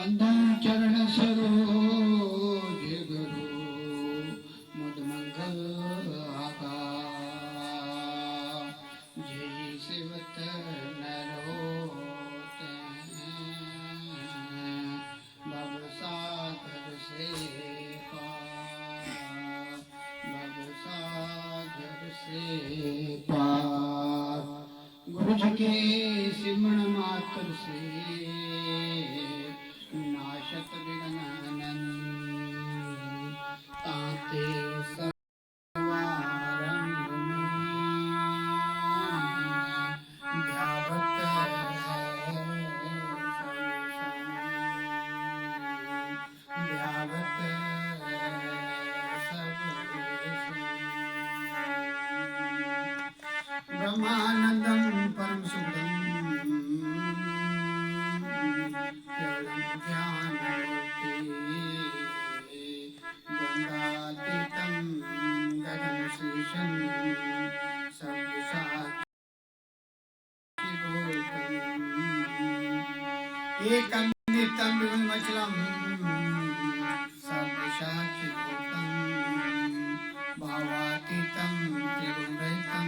वंदन चरण सरोज गुरु मुद मंगल आकार जय शिवत नरोत्तम भव सागर से पार भव सागर से पार गुरु जी के सिमरण मात्र से नाशत विघ्न ताते सर्वारंभ ध्यावत ध्यावत सब ब्रह्मानंदम परम सुखदम गंगातीतम गगन श्रीशं सर्वसाक्षिभूतम् एकन्नित्यं विमचलम् सर्वसाक्षिभूतम् भावातीतं त्रिगुणरहितं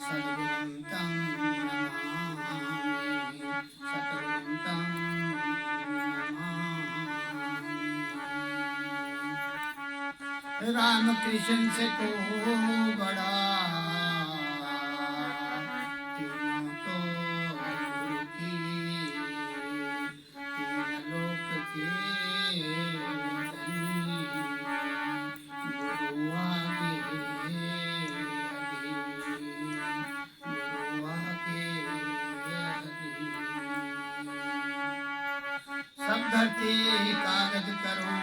सद्गुरुं तं नमामि सद्गुरुं तं नमामि। राम कृष्ण से को बड़ा तीनों तो गुरु की तीन लोक के गुरु आगे गुरु आगे सब धरती कागज करो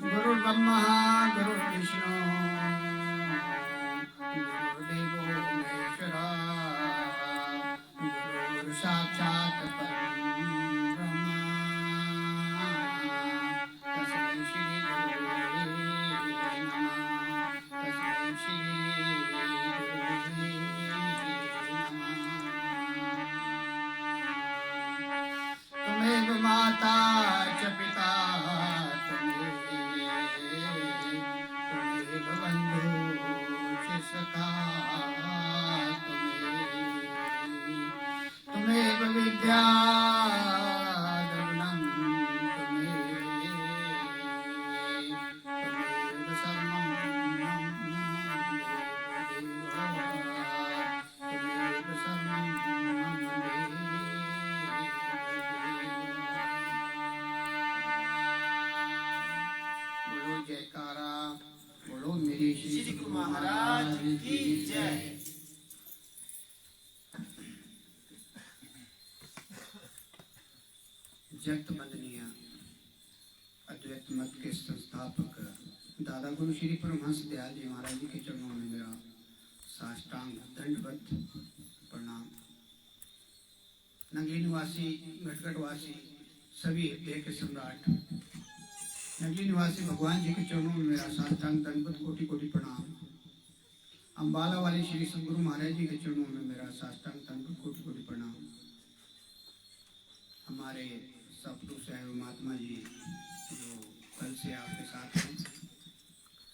गुरु ब्रह्मा गुरु विष्णु गुरुदेवो महेश्वरा गुरु साक्षात परम ब्रह्म तस्मै श्री गुरुवे नमः तस्मै श्री गुरुवे नमः। त्वमेव माता च पिता त्वमेव विद्या द्रविणं त्वमेव सर्वं त्वमेव सर्वं बोलो जयकारा बोलो मेरे श्री गुरु महाराज की जय। जगत वंदनीय अद्वैत मत के संस्थापक दादा गुरु श्री परमहंस दयाल जी महाराज जी के चरणों में मेरा साष्टांग दंडवत प्रणाम। नगली निवासी घटगढ़ वासी सभी देह के सम्राट नगली निवासी भगवान जी के चरणों में मेरा साष्टांग दंडवत कोटि कोटि प्रणाम। अम्बाला वाले श्री सदगुरु महाराज जी के चरणों में मेरा साष्टांग दंडवत कोटि कोटि प्रणाम। हमारे सतगुरु साहब महात्मा जी जो कल से आपके साथ हैं,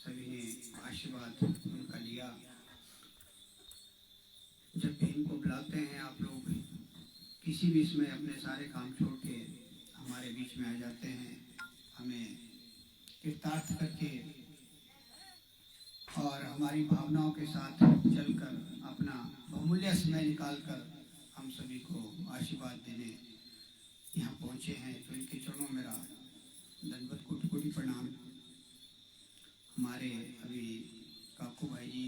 सभी ने आशीर्वाद उनका लिया। जब भी इनको बुलाते हैं आप लोग किसी भी इसमें अपने सारे काम छोड़ के हमारे बीच में आ जाते हैं, हमें कृतार्थ करके और हमारी भावनाओं के साथ चलकर अपना बहुमूल्य समय निकालकर हम सभी को आशीर्वाद देने यहाँ पहुँचे हैं, तो इनके चरणों मेरा दंडवत कोटि कोटि प्रणाम। हमारे अभी काकू भाई जी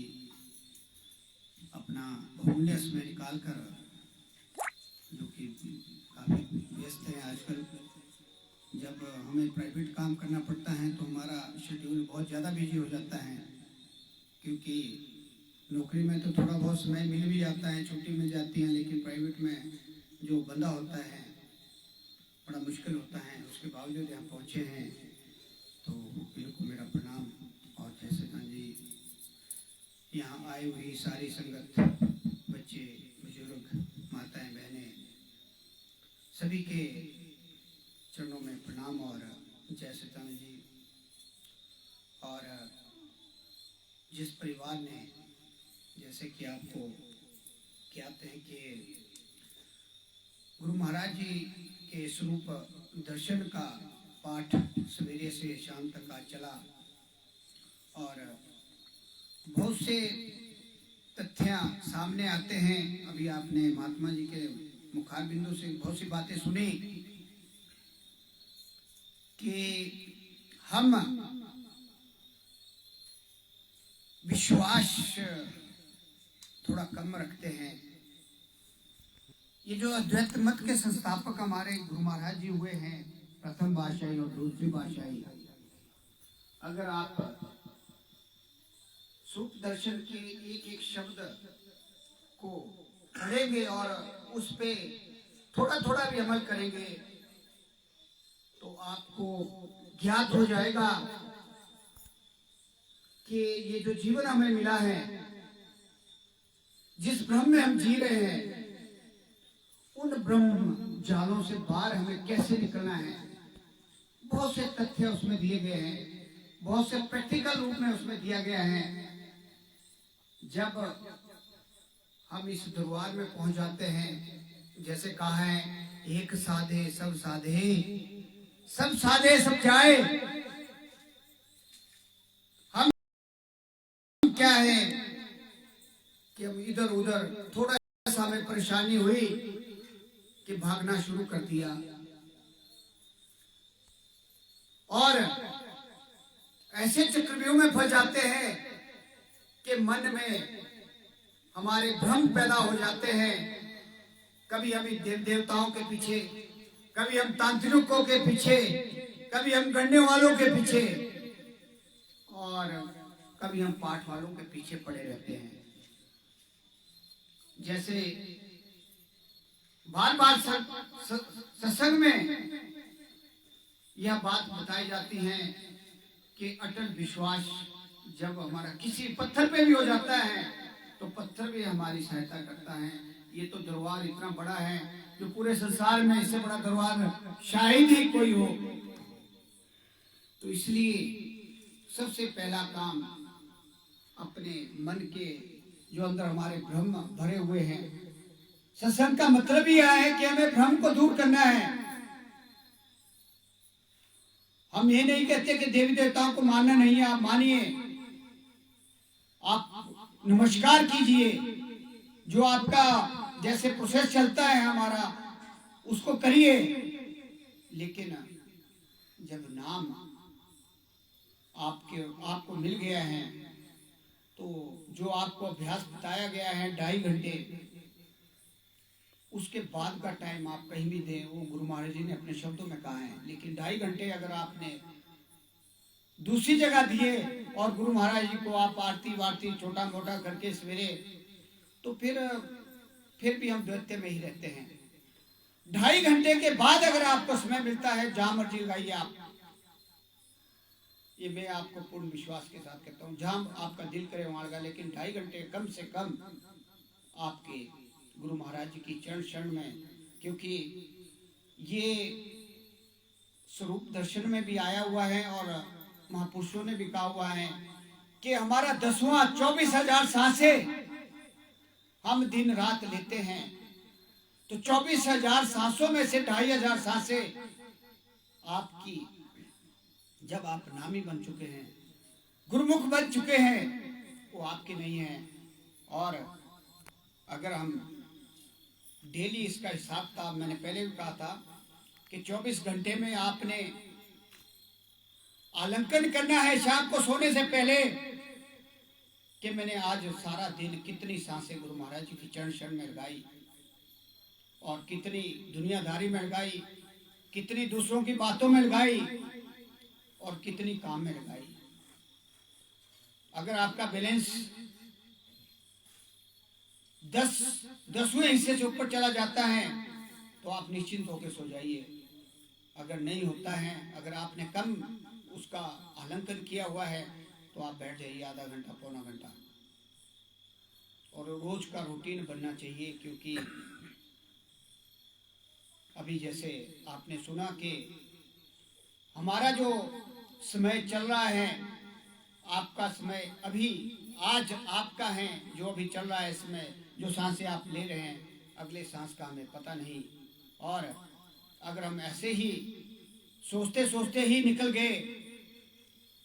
अपना बहुमूल्य समय निकाल कर जो कि काफ़ी व्यस्त हैं आजकल, जब हमें प्राइवेट काम करना पड़ता है तो हमारा शेड्यूल बहुत ज़्यादा बिजी हो जाता है, क्योंकि नौकरी में तो थोड़ा बहुत समय मिल भी जाता है, छुट्टी मिल जाती है, लेकिन प्राइवेट में जो बंदा होता है बड़ा मुश्किल होता है। उसके बावजूद यहाँ पहुँचे हैं तो बिल्कुल मेरा प्रणाम। और जैसे जी यहाँ आई हुई सारी संगत, बच्चे, बुजुर्ग, माताएं, बहनें, सभी के चरणों में प्रणाम और जय सतान जी। और जिस परिवार ने, जैसे कि आपको कहते हैं कि गुरु महाराज जी के स्वरूप दर्शन का पाठ सवेरे से शाम तक आज चला और बहुत से तथ्य सामने आते हैं। अभी आपने महात्मा जी के मुखार बिंदु से बहुत सी बातें सुनी कि हम विश्वास थोड़ा कम रखते हैं। ये जो अद्वैत मत के संस्थापक हमारे गुरु महाराज जी हुए हैं, प्रथम पातशाही और दूसरी पातशाही, अगर आप सूक्ष्म दर्शन के एक एक शब्द को पढ़ेंगे और उस पे थोड़ा थोड़ा भी अमल करेंगे तो आपको ज्ञात हो जाएगा कि ये जो जीवन हमें मिला है, जिस ब्रह्म में हम जी रहे हैं, उन ब्रह्म जालों से बाहर हमें कैसे निकलना है। बहुत से तथ्य उसमें दिए गए हैं, बहुत से प्रैक्टिकल रूप में उसमें दिया गया है। जब हम इस दरबार में पहुंच जाते हैं, जैसे कहा है, एक साधे सब साधे, सब साधे सब जाए। हम क्या है कि हम इधर उधर, थोड़ा सा हमें परेशानी हुई कि भागना शुरू कर दिया और ऐसे चक्रव्यूह में फंस जाते हैं कि मन में हमारे भ्रम पैदा हो जाते हैं। कभी हम देव देवताओं के पीछे, कभी हम तांत्रिकों के पीछे, कभी हम गढ़ने वालों के पीछे और कभी हम पाठ वालों के पीछे पड़े रहते हैं। जैसे बार बार सत्संग में यह बात बताई जाती है कि अटल विश्वास जब हमारा किसी पत्थर पे भी हो जाता है तो पत्थर भी हमारी सहायता करता है। ये तो दरबार इतना बड़ा है जो पूरे संसार में इससे बड़ा दरबार शायद ही कोई हो। तो इसलिए सबसे पहला काम अपने मन के जो अंदर हमारे भ्रम भरे हुए हैं, सत्संग का मतलब ही यह है कि हमें भ्रम को दूर करना है। हम ये नहीं कहते कि देवी देवताओं को मानना नहीं है, आप मानिए, आप नमस्कार कीजिए, जो आपका जैसे प्रोसेस चलता है हमारा उसको करिए। लेकिन जब नाम आपको मिल गया है तो जो आपको अभ्यास बताया गया है 2.5 घंटे, उसके बाद का टाइम आप कहीं भी दें, वो गुरु महाराज जी ने अपने शब्दों में कहा है। लेकिन 2.5 घंटे अगर आपने दूसरी जगह दिए और गुरु महाराज जी को आप आरती वारती छोटा मोटा करके सवेरे, तो फिर भी हम द्वैत में ही रहते हैं। 2.5 घंटे के बाद अगर आपको समय मिलता है, जहां मर्जी लगाइए आप, ये मैं आपको पूर्ण विश्वास के साथ कहता हूँ, जहां आपका दिल करे वहां लगा। लेकिन 2.5 घंटे कम से कम आपके गुरु महाराज जी की चरण शरण में, क्योंकि ये स्वरूप दर्शन में भी आया हुआ है और महापुरुषों ने भी कहा हुआ है कि हमारा 10वां 24,000 सांसें हम दिन रात लेते हैं। तो 24,000 सांसों में से 2,500 सांसें आपकी, जब आप नामी बन चुके हैं, गुरुमुख बन चुके हैं, वो आपके नहीं है। और अगर हम डेली इसका हिसाब था, मैंने पहले भी कहा था कि 24 घंटे में आपने आलंकन करना है शाम को सोने से पहले कि मैंने आज सारा दिन कितनी सांसें गुरु महाराज जी की चरण शरण में लगाई और कितनी दुनियादारी में लगाई, कितनी दूसरों की बातों में लगाई और कितनी काम में लगाई। अगर आपका बैलेंस 10वें हिस्से से ऊपर चला जाता है तो आप निश्चिंत होकर सो जाइए। अगर नहीं होता है, अगर आपने कम उसका आलंकन किया हुआ है तो आप बैठ जाइए आधा घंटा पौना घंटा। और रोज का रूटीन बनना चाहिए, क्योंकि अभी जैसे आपने सुना कि हमारा जो समय चल रहा है, आपका समय अभी आज आपका है, जो अभी चल रहा है इसमें जो सांसें आप ले रहे हैं, अगले सांस का हमें पता नहीं। और अगर हम ऐसे ही सोचते सोचते ही निकल गए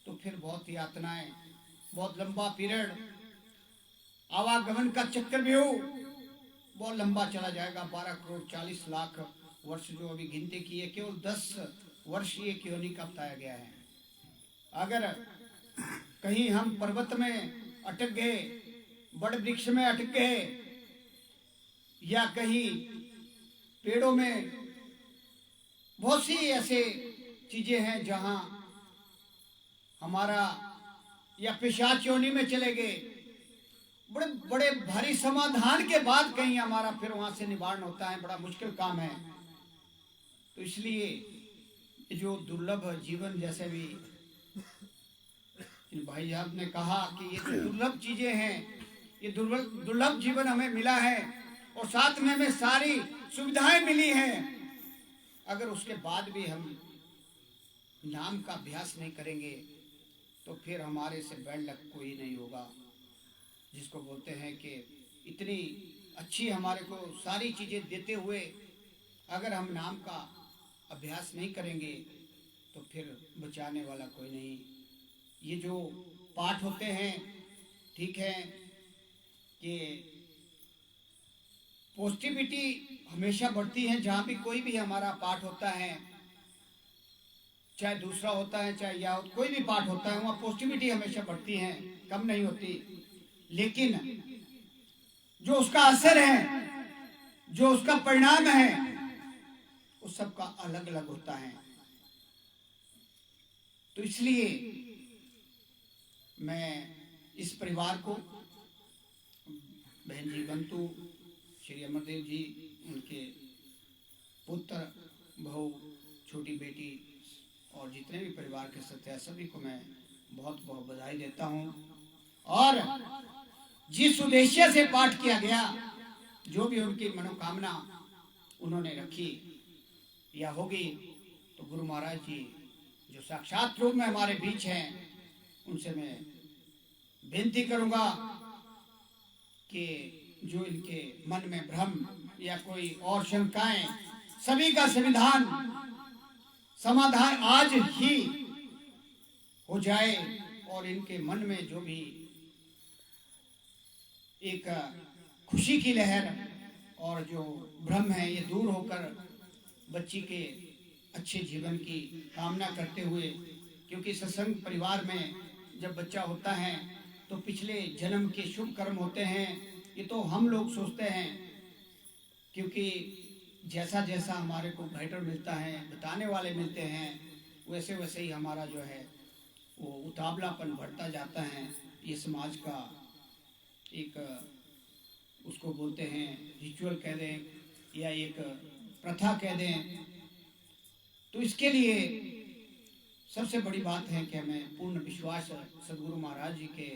तो फिर बहुत यातनाएं, बहुत लंबा पीरियड, आवागमन का चक्रव्यूह बहुत लंबा चला जाएगा। 12 करोड़ 40 लाख वर्ष जो अभी गिनती की है, केवल 10 वर्ष ये क्यों का बताया गया है। अगर कहीं हम पर्वत में अटक गए, बड़ वृक्ष में अटक गए, या कहीं पेड़ों में, बहुत सी ऐसे चीजें हैं जहां हमारा, या पिशाच योनि में चले गए, बड़े बड़े भारी समाधान के बाद कहीं हमारा फिर वहां से निवारण होता है, बड़ा मुश्किल काम है। तो इसलिए जो दुर्लभ जीवन, जैसे भी भाई साहब ने कहा कि ये जो दुर्लभ चीजें हैं, ये दुर्लभ जीवन हमें मिला है और साथ में हमें सारी सुविधाएं मिली हैं, अगर उसके बाद भी हम नाम का अभ्यास नहीं करेंगे तो फिर हमारे से बैड लक कोई नहीं होगा। जिसको बोलते हैं कि इतनी अच्छी हमारे को सारी चीजें देते हुए अगर हम नाम का अभ्यास नहीं करेंगे तो फिर बचाने वाला कोई नहीं। ये जो पाठ होते हैं, ठीक है कि पॉजिटिविटी हमेशा बढ़ती है। जहाँ भी कोई भी हमारा पाठ होता है, चाहे दूसरा होता है चाहे या कोई भी पाठ होता है, वहाँ पॉजिटिविटी हमेशा बढ़ती है, कम नहीं होती। लेकिन जो उसका असर है, जो उसका परिणाम है, उस सबका अलग अलग होता है। तो इसलिए मैं इस परिवार को, बहन जी बंतु, श्री अमरदेव जी, उनके पुत्र, बहू, छोटी बेटी और जितने भी परिवार के सदस्य हैं, सभी को मैं बहुत बहुत बधाई देता हूँ। और जिस उद्देश्य से पाठ किया गया, जो भी उनकी मनोकामना उन्होंने रखी या होगी, तो गुरु महाराज जी जो साक्षात रूप में हमारे बीच हैं, उनसे मैं विनती करूंगा कि जो इनके मन में भ्रम या कोई और शंकाएं, सभी का समाधान आज ही हो जाए और इनके मन में जो भी एक खुशी की लहर और जो भ्रम है, ये दूर होकर बच्ची के अच्छे जीवन की कामना करते हुए, क्योंकि सत्संग परिवार में जब बच्चा होता है तो पिछले जन्म के शुभ कर्म होते हैं। ये तो हम लोग सोचते हैं, क्योंकि जैसा जैसा हमारे को गाइडर मिलता है, बताने वाले मिलते हैं, वैसे वैसे ही हमारा जो है वो उतावलापन बढ़ता जाता है। ये समाज का एक, उसको बोलते हैं रिचुअल कह दें या एक प्रथा कह दें। तो इसके लिए सबसे बड़ी बात है कि हमें पूर्ण विश्वास सदगुरु महाराज जी के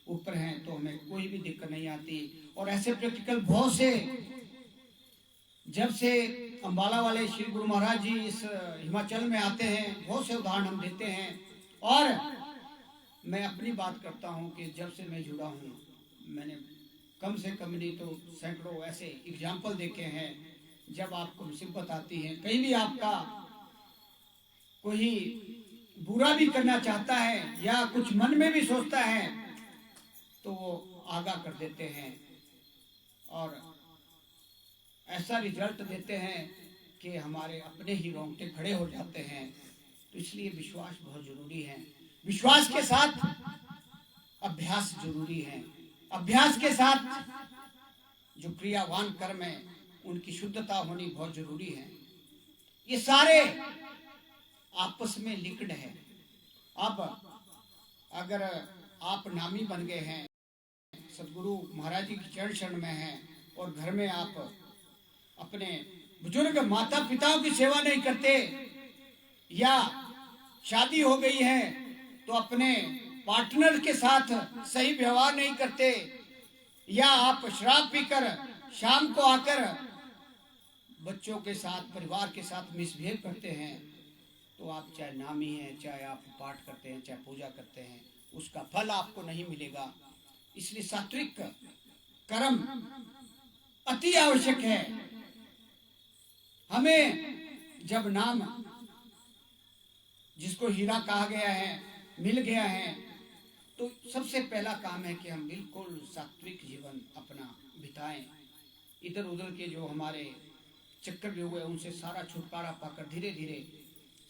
ऊपर है, तो हमें कोई भी दिक्कत नहीं आती। और ऐसे प्रैक्टिकल बहुत से, जब से अंबाला वाले श्री गुरु महाराज जी इस हिमाचल में आते हैं, बहुत से उदाहरण हम देते हैं। और मैं अपनी बात करता हूं कि जब से मैं जुड़ा हूं, मैंने कम से कम नहीं तो सैकड़ों ऐसे एग्जाम्पल देखे हैं। जब आपको मुसीबत आती है, कहीं भी आपका कोई बुरा भी करना चाहता है या कुछ मन में भी सोचता है, तो वो आगाह कर देते हैं और ऐसा रिजल्ट देते हैं कि हमारे अपने ही रोंगटे खड़े हो जाते हैं। तो इसलिए विश्वास बहुत जरूरी है। विश्वास के साथ अभ्यास जरूरी है। अभ्यास के साथ जो क्रियावान कर्म है, उनकी शुद्धता होनी बहुत जरूरी है। ये सारे आपस में लिंक्ड है। अब अगर आप नामी बन गए हैं, सदगुरु महाराज जी की चरण शरण में हैं और घर में आप अपने बुजुर्ग माता पिताओं की सेवा नहीं करते, या शादी हो गई है तो अपने पार्टनर के साथ सही व्यवहार नहीं करते, या आप शराब पीकर शाम को आकर बच्चों के साथ परिवार के साथ मिसबिहेव करते हैं, तो आप चाहे नामी हैं, चाहे आप पाठ करते हैं, चाहे पूजा करते हैं, उसका फल आपको नहीं मिलेगा। इसलिए सात्विक कर्म अति आवश्यक है। हमें जब नाम जिसको हीरा कहा गया है मिल गया है, तो सबसे पहला काम है कि हम बिल्कुल सात्विक जीवन अपना बिताएं। इधर उधर के जो हमारे चक्कर भी हुए उनसे सारा छुटकारा पाकर धीरे धीरे,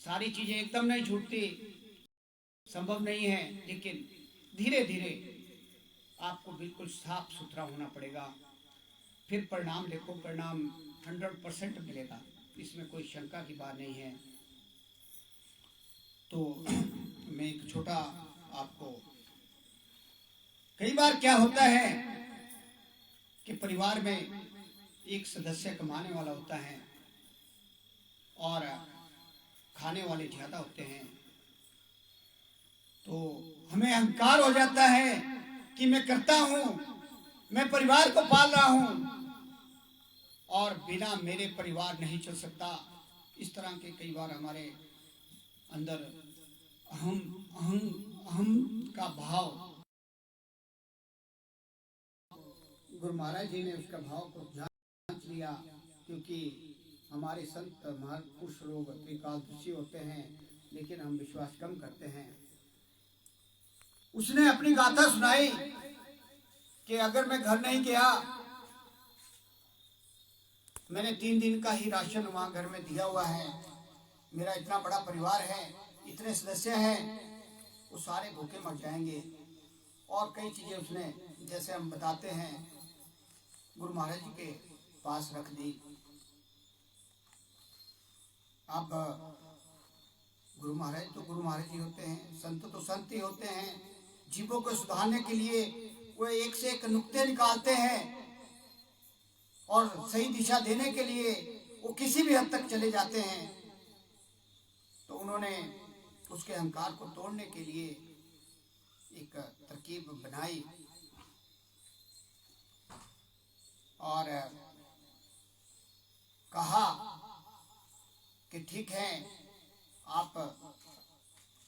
सारी चीजें एकदम नहीं छूटती, संभव नहीं है, लेकिन धीरे धीरे आपको बिल्कुल साफ सुथरा होना पड़ेगा। फिर परिणाम देखो, परिणाम 100% मिलेगा, इसमें कोई शंका की बात नहीं है। तो मैं एक छोटा आपको, कई बार क्या होता है कि परिवार में एक सदस्य कमाने वाला होता है और खाने वाले ज्यादा होते हैं, तो हमें अहंकार हो जाता है कि मैं करता हूं, मैं परिवार को पाल रहा हूं और बिना मेरे परिवार नहीं चल सकता। इस तरह के कई बार हमारे अंदर अहम अहम अहम का भाव, गुरु महाराज जी ने उसका भाव को जांच लिया, क्योंकि हमारे संत महापुरुष लोग त्रिकालदर्शी होते हैं, लेकिन हम विश्वास कम करते हैं। उसने अपनी गाथा सुनाई कि अगर मैं घर नहीं गया, मैंने 3 दिन का ही राशन वहां घर में दिया हुआ है, मेरा इतना बड़ा परिवार है, इतने सदस्य हैं, वो सारे भूखे मर जाएंगे। और कई चीजें उसने, जैसे हम बताते हैं, गुरु महाराज जी के पास रख दी। अब गुरु महाराज तो गुरु महाराज जी होते हैं, संत तो संत ही होते हैं। जीवों को सुधारने के लिए वो एक से एक नुक्ते निकालते हैं और सही दिशा देने के लिए वो किसी भी हद तक चले जाते हैं। तो उन्होंने उसके अहंकार को तोड़ने के लिए एक तरकीब बनाई और कहा कि ठीक है, आप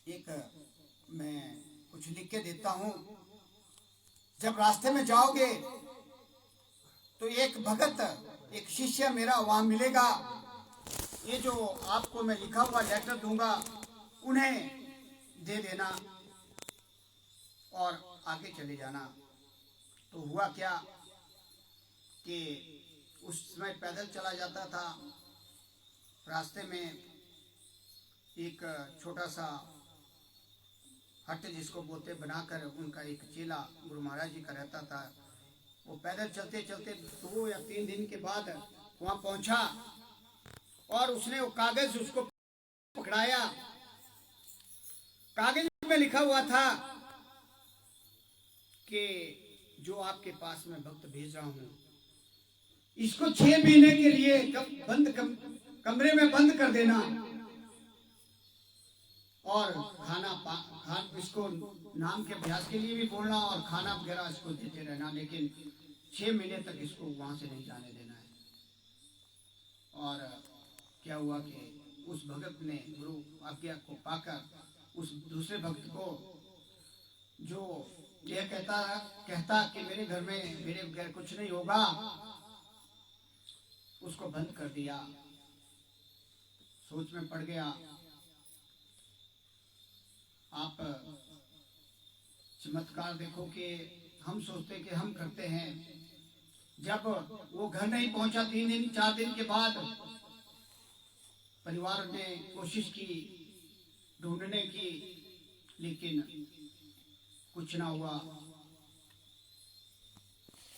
एक, मैं कुछ लिख के देता हूं, जब रास्ते में जाओगे तो एक भगत, एक शिष्य मेरा वहां मिलेगा, ये जो आपको मैं लिखा हुआ लेटर दूंगा उन्हें दे देना और आगे चले जाना। तो हुआ क्या कि उस समय पैदल चला जाता था, रास्ते में एक छोटा सा हट जिसको बोलते बनाकर उनका एक चेला गुरु महाराज जी का रहता था। वो पैदल चलते चलते 2 या 3 दिन के बाद वहां पहुंचा और उसने वो कागज उसको पकड़ाया। कागज में लिखा हुआ था कि जो आपके पास में भक्त भेज रहा हूं, इसको 6 महीने के लिए कमरे में बंद कर देना और इसको नाम के अभ्यास के लिए भी बोलना और खाना वगैरह इसको देते रहना, लेकिन 6 महीने तक इसको वहां से नहीं जाने देना है। और क्या हुआ कि उस भगत ने गुरु आज्ञा को पाकर उस दूसरे भक्त को, जो यह कहता कि मेरे घर में मेरे बगैर कुछ नहीं होगा, उसको बंद कर दिया। सोच में पड़ गया। आप चमत्कार देखो कि हम सोचते कि हम करते हैं, जब वो घर नहीं पहुंचा 3 दिन 4 दिन के बाद परिवार ने कोशिश की ढूंढने की, लेकिन कुछ ना हुआ।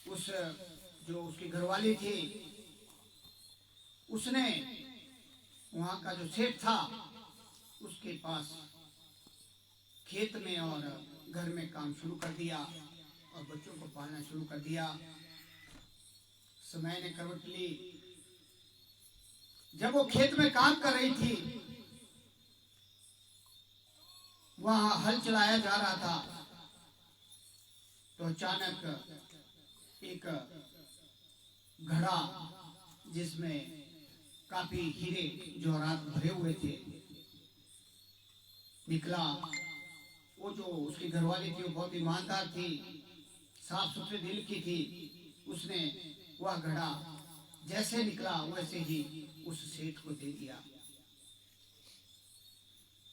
उस जो उसकी घरवाली थी, उसने वहां का जो सेठ था उसके पास खेत में और घर में काम शुरू कर दिया और बच्चों को पालना शुरू कर दिया। समय ने करवट ली। जब वो खेत में काम कर रही थी, वहां हल चलाया जा रहा था, तो अचानक एक घड़ा जिसमें काफी हीरे जवाहरात भरे हुए थे निकला। वो जो उसकी घरवाली थी वो बहुत ईमानदार थी, साफ सुथरे दिल की थी। उसने वह घड़ा जैसे निकला वैसे ही उस सेठ को दे दिया।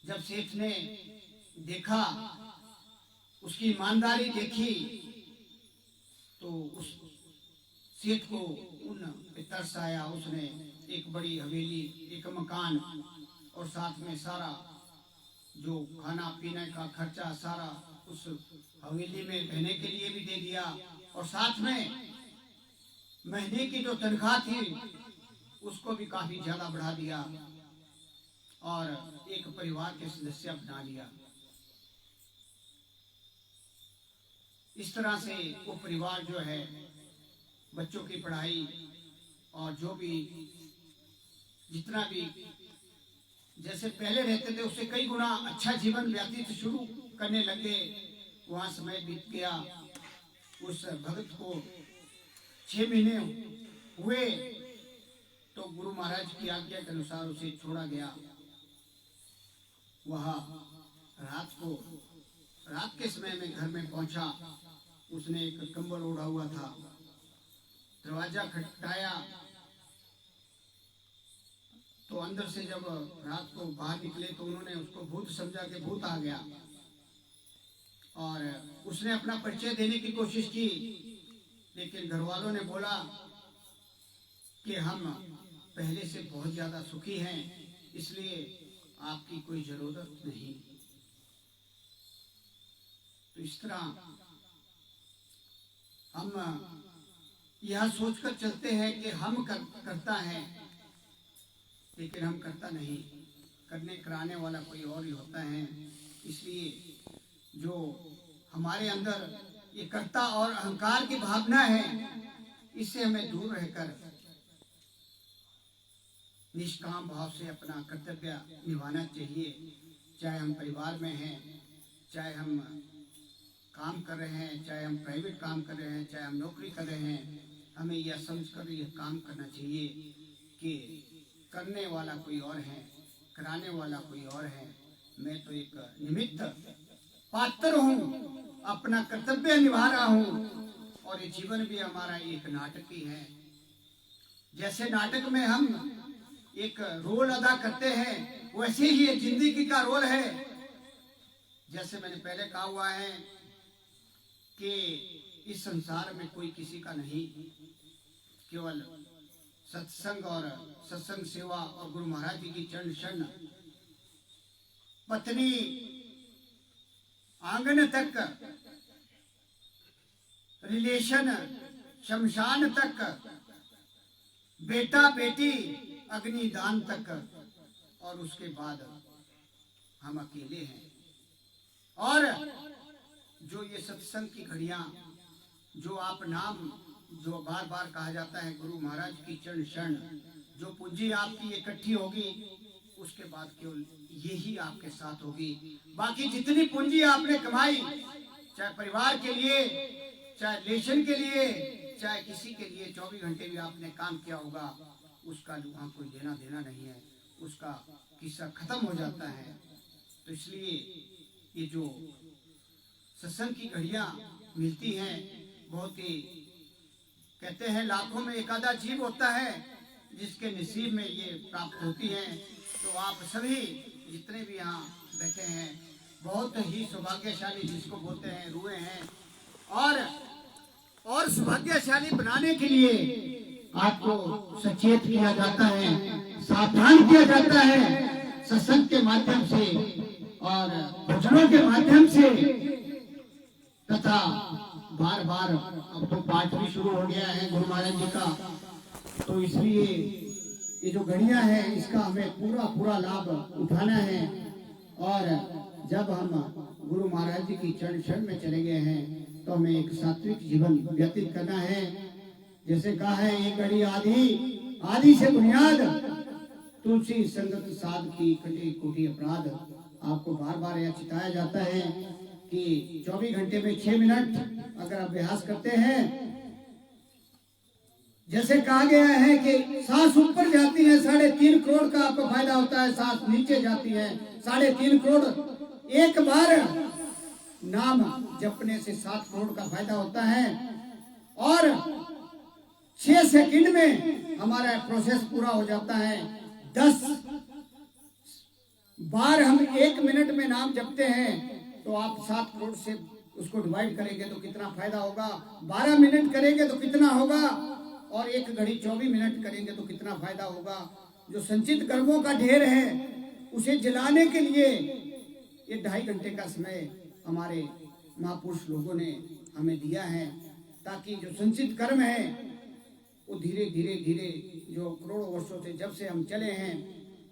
जब सेठ ने देखा, उसकी ईमानदारी देखी, तो उस सेठ को उन पे तरस आया। उसने एक बड़ी हवेली, एक मकान और साथ में सारा जो खाना पीने का खर्चा सारा उस हवेली में रहने के लिए भी दे दिया, और साथ में महीने की जो तनख्वाह थी उसको भी काफी ज्यादा बढ़ा दिया और एक परिवार के सदस्य बना लिया। इस तरह से वो परिवार जो है बच्चों की पढ़ाई और जो भी जितना भी जैसे पहले रहते थे उससे कई गुना अच्छा जीवन व्यतीत शुरू करने लगे। वहां समय बीत गया। उस भगत को 6 महीने हुए तो गुरु महाराज की आज्ञा के अनुसार उसे छोड़ा गया। वह रात के समय में घर में पहुंचा। उसने एक कंबल ओढ़ा हुआ था। दरवाजा खटखटाया तो अंदर से जब रात को बाहर निकले तो उन्होंने उसको भूत समझा कि भूत आ गया, और उसने अपना परिचय देने की कोशिश की, लेकिन घर वालों ने बोला कि हम पहले से बहुत ज्यादा सुखी हैं, इसलिए आपकी कोई जरूरत नहीं। तो इस तरह हम यह सोचकर चलते हैं कि हम करता है, लेकिन हम करता नहीं, करने कराने वाला कोई और ही होता है। इसलिए जो हमारे अंदर ये कर्ता और अहंकार की भावना है, इससे हमें दूर रहकर निष्काम भाव से अपना कर्तव्य निभाना चाहिए। चाहे हम परिवार में हैं, चाहे हम काम कर रहे हैं, चाहे हम प्राइवेट काम कर रहे हैं, चाहे हम नौकरी कर रहे हैं, हमें यह समझकर यह काम करना चाहिए कि करने वाला कोई और है, कराने वाला कोई और है। मैं तो एक निमित्त पात्र हूँ, अपना कर्तव्य निभा रहा हूँ, और ये जीवन भी हमारा एक नाटक ही है। जैसे नाटक में हम एक रोल अदा करते हैं, वैसे ही ये जिंदगी का रोल है। जैसे मैंने पहले कहा हुआ है कि इस संसार में कोई किसी का नहीं, केवल सत्संग और सत्संग सेवा और गुरु महाराज जी की चरण शरण, पत्नी आंगन तक, रिलेशन शमशान तक, बेटा बेटी अग्निदान तक, और उसके बाद हम अकेले हैं। और जो ये सत्संग की घड़ियां, जो आप नाम जो बार बार कहा जाता है गुरु महाराज की चरण शरण, जो पूंजी आपकी इकट्ठी होगी उसके बाद केवल यही आपके साथ होगी। बाकी जितनी पूंजी आपने कमाई, चाहे परिवार के लिए, चाहे रिलेशन के लिए, चाहे किसी के लिए 24 घंटे भी आपने काम किया होगा, उसका वहां कोई लेना देना नहीं है, उसका किस्सा खत्म हो जाता है। तो इसलिए ये जो सत्संग की घड़ियां मिलती हैं, बहुत ही कहते हैं लाखों में एक आधा जीव होता है जिसके नसीब में ये प्राप्त होती हैं। तो आप सभी जितने भी यहाँ बैठे हैं बहुत ही सौभाग्यशाली, जिसको बोलते हैं रुए हैं, और सौभाग्यशाली बनाने के लिए आपको सचेत किया जाता है, सावधान किया जाता है सत्संग के माध्यम से और भजनों के माध्यम से, तथा बार बार अब तो पाठ भी शुरू हो गया है गुरु महाराज जी का। तो इसलिए ये जो घड़ियां हैं इसका हमें पूरा लाभ उठाना है। और जब हम गुरु महाराज जी की चरण शरण में चले गए हैं तो हमें एक सात्विक जीवन व्यतीत करना है। जैसे कहा है, एक घड़ी आधी, आधी से बुनियाद, तुलसी संगत साध की कटे कोटि अपराध। आपको बार बार यह चिताया जाता है कि 24 घंटे में 6 मिनट अगर अभ्यास करते हैं, जैसे कहा गया है कि सांस ऊपर जाती है 3.5 करोड़ का आपको फायदा होता है, सांस नीचे जाती है 3.5 करोड़। एक बार नाम जपने से 7 करोड़ का फायदा होता है, और 6 सेकंड में हमारा प्रोसेस पूरा हो जाता है। 10 बार हम 1 मिनट में नाम जपते हैं, तो आप 7 करोड़ से उसको डिवाइड करेंगे तो कितना फायदा होगा। 12 मिनट करेंगे तो कितना होगा, और 1 घड़ी 24 मिनट करेंगे तो कितना फायदा होगा। जो संचित कर्मों का ढेर है उसे जलाने के लिए ये 2.5 घंटे का समय हमारे महापुरुष लोगों ने हमें दिया है, ताकि जो संचित कर्म है वो धीरे धीरे धीरे, जो करोड़ों वर्षों से जब से हम चले हैं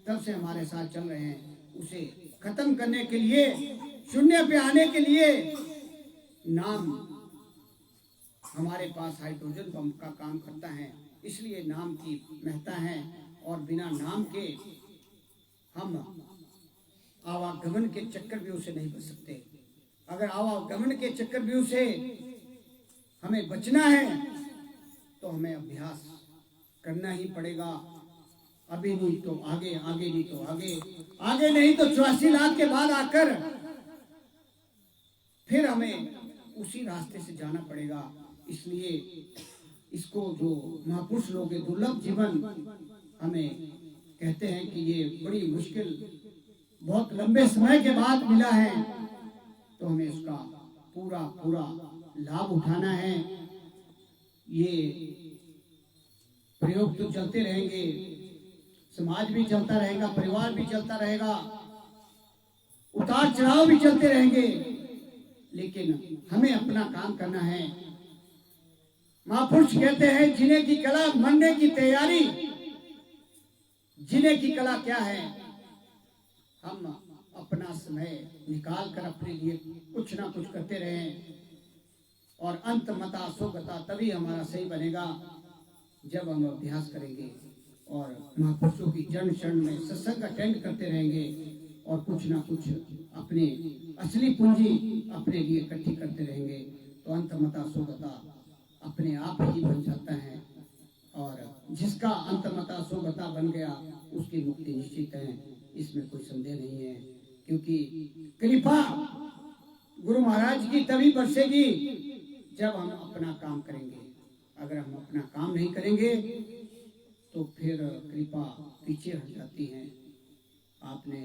तब से हमारे साथ चल रहे हैं, उसे खत्म करने के लिए, शून्य पे आने के लिए नाम हमारे पास हाइड्रोजन बम का काम करता है। इसलिए नाम की महत्ता है, और बिना नाम के हम आवागमन के चक्रव्यूह से नहीं बच सकते। अगर आवागमन के चक्रव्यूह से हमें बचना है तो हमें अभ्यास करना ही पड़ेगा। अभी नहीं तो आगे, आगे नहीं तो आगे, आगे नहीं तो 84 लाख के बाद आकर फिर हमें उसी रास्ते से जाना पड़ेगा। इसलिए इसको जो महापुरुष लोग के दुर्लभ जीवन हमें कहते हैं कि ये बड़ी मुश्किल, बहुत लंबे समय के बाद मिला है, तो हमें इसका पूरा पूरा लाभ उठाना है। ये प्रयोग तो चलते रहेंगे, समाज भी चलता रहेगा, परिवार भी चलता रहेगा, उतार चढ़ाव भी चलते रहेंगे, लेकिन हमें अपना काम करना है। महापुरुष कहते हैं, जीने की कला, मरने की तैयारी। जीने की कला क्या है? हम अपना समय निकाल कर अपने लिए कुछ ना कुछ करते रहें, और अंत मता सोगता तभी हमारा सही बनेगा जब हम अभ्यास करेंगे और महापुरुषों की जन्म क्षण में सत्संग अटेंड करते रहेंगे, और कुछ ना कुछ अपने असली पूंजी अपने लिए इकट्ठी करते रहेंगे, तो अंत मता सोगता अपने आप ही बन जाता है। और जिसका अंतमता सोगता बन गया उसकी मुक्ति निश्चित है, इसमें कोई संदेह नहीं है। क्योंकि कृपा गुरु महाराज की तभी बरसेगी जब हम अपना काम करेंगे। अगर हम अपना काम नहीं करेंगे तो फिर कृपा पीछे हट जाती है। आपने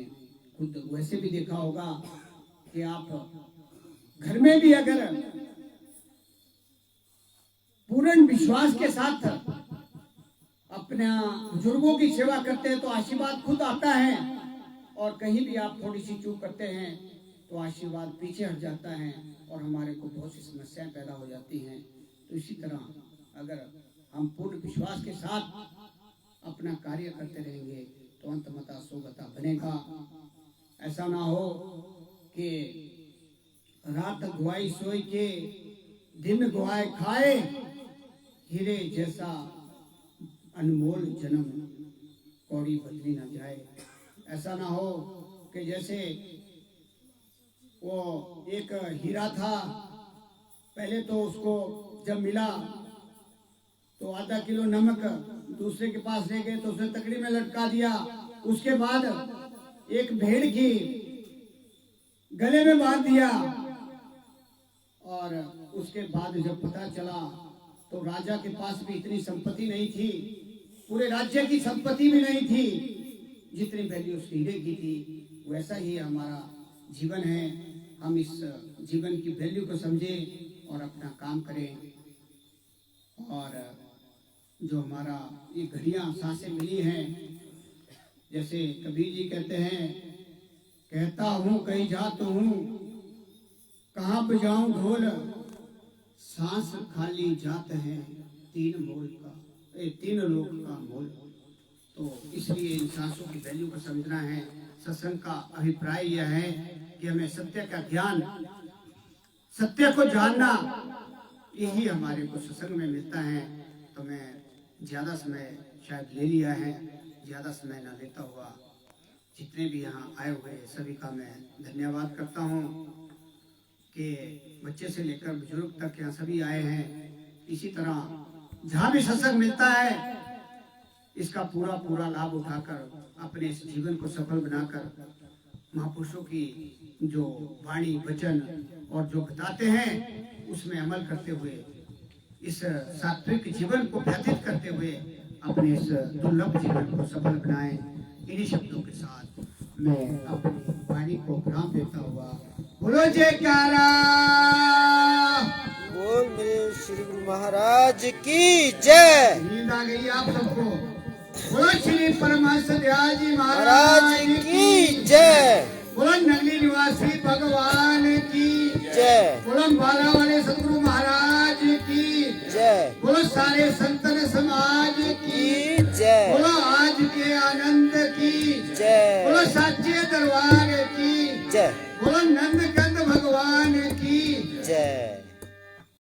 खुद वैसे भी देखा होगा कि आप घर में भी अगर पूर्ण विश्वास के साथ अपने बुजुर्गों की सेवा करते हैं तो आशीर्वाद खुद आता है, और कहीं भी आप थोड़ी सी चूक करते हैं तो आशीर्वाद पीछे हट जाता है और हमारे को बहुत सी समस्याएं पैदा हो जाती हैं। तो इसी तरह अगर हम पूर्ण विश्वास के साथ अपना कार्य करते रहेंगे तो अंतमता सोगता बनेगा। ऐसा ना हो कि रात गुआई सोई के दिन गुआए खाए, हीरे जैसा अनमोल जन्म कौड़ी बदली ना जाए। ऐसा ना हो कि जैसे वो एक हीरा था, पहले तो उसको जब मिला तो आधा किलो नमक दूसरे के पास ले गए तो उसने तकड़ी में लटका दिया। उसके बाद एक भेड़ की गले में बांध दिया, और उसके बाद जब पता चला तो राजा के पास भी इतनी संपत्ति नहीं थी, पूरे राज्य की संपत्ति भी नहीं थी जितनी वैल्यू उस हीरे की थी। वैसा ही हमारा जीवन है, हम इस जीवन की वैल्यू को समझें और अपना काम करें। और जो हमारा ये घड़ियां सांसें मिली हैं, जैसे कबीर जी कहते हैं, कहता हूँ कहीं जात हूँ कहाँ बजाऊं ढोल, सांस खाली जात है तीन लोक का मोल। तो इसलिए इन सांसों की वैल्यू को समझना है। सत्संग का अभिप्राय यह है कि हमें सत्य का ज्ञान, सत्य को जानना, यही हमारे को सत्संग में मिलता है। तो मैं ज्यादा समय शायद ले लिया है, ज्यादा समय ना लेता हुआ जितने भी यहाँ आए हुए सभी का मैं धन्यवाद करता हूँ कि बच्चे से लेकर बुजुर्ग तक यहाँ सभी आए हैं। इसी तरह जहाँ भी सत्संग मिलता है इसका पूरा पूरा लाभ उठाकर अपने इस जीवन को सफल बनाकर महापुरुषों की जो वाणी वचन और जो बताते हैं उसमें अमल करते हुए इस सात्विक जीवन को व्यतीत करते हुए अपने इस दुर्लभ जीवन को सफल बनाएं। इन्हीं शब्दों के साथ मैं अपनी वाणी को विराम देता हुआ बोलो जयकारा, बोल मेरे श्री गुरु महाराज की जय। नींद आ गई आप सबको? बोलो श्री परमहंस दयाल जी महाराज की जय। बोलो नगली निवासी भगवान की जय। बोलो बाला वाले सतगुरु महाराज की जय। बोलो सारे संतन समाज की जय। बोलो आज के आनंद की जय। बोलो साचे दरबार की जय। बोलो नंद कंद भगवान की जय।